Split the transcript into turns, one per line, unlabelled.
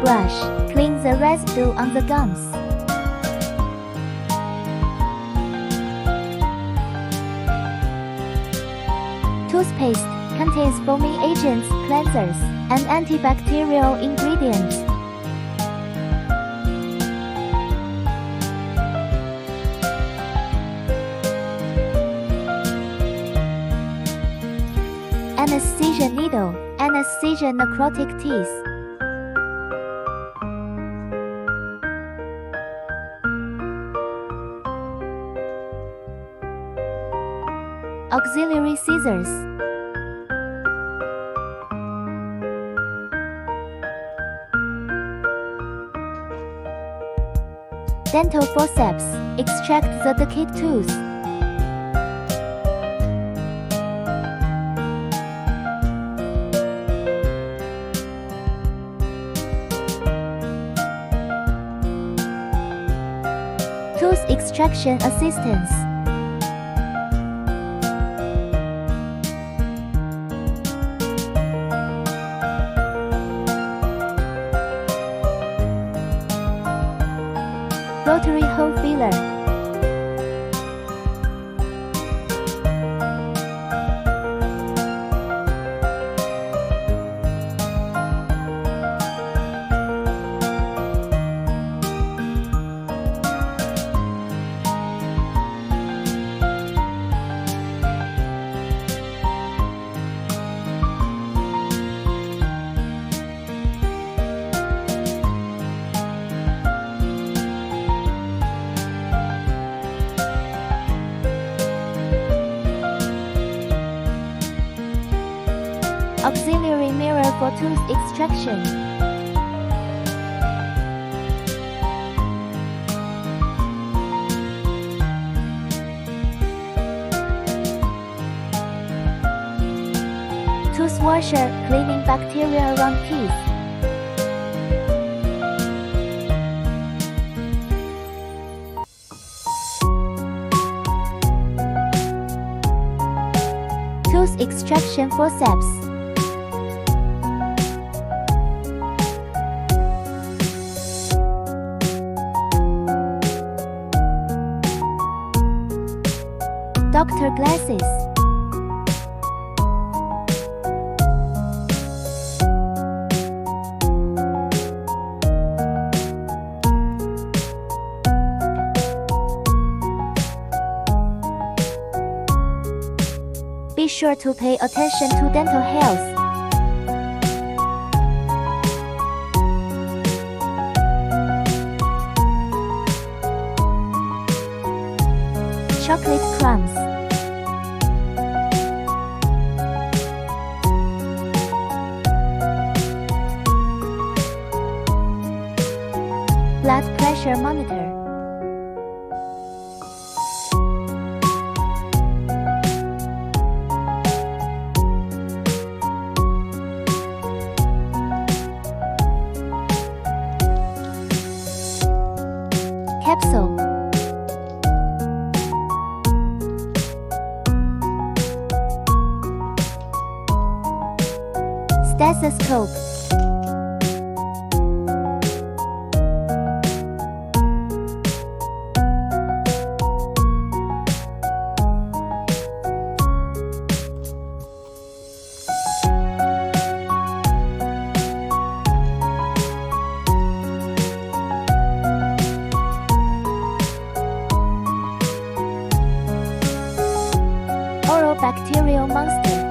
Toothbrush. Clean the residue on the gums. Toothpaste contains foaming agents, cleansers, and antibacterial ingredients. Anesthesia needle. Anesthesia necrotic teeth. Auxiliary scissors. Dental forceps. Extract the decayed tooth. Tooth extraction assistance. Rotary hole filler. Auxiliary mirror for tooth extraction. Tooth washer, cleaning bacteria around teeth. Tooth extraction forceps. Doctor glasses. Be sure to pay attention to dental health. Chocolate crumbs. Blood pressure monitor. Capsule. Stethoscope. Oral bacterial monster.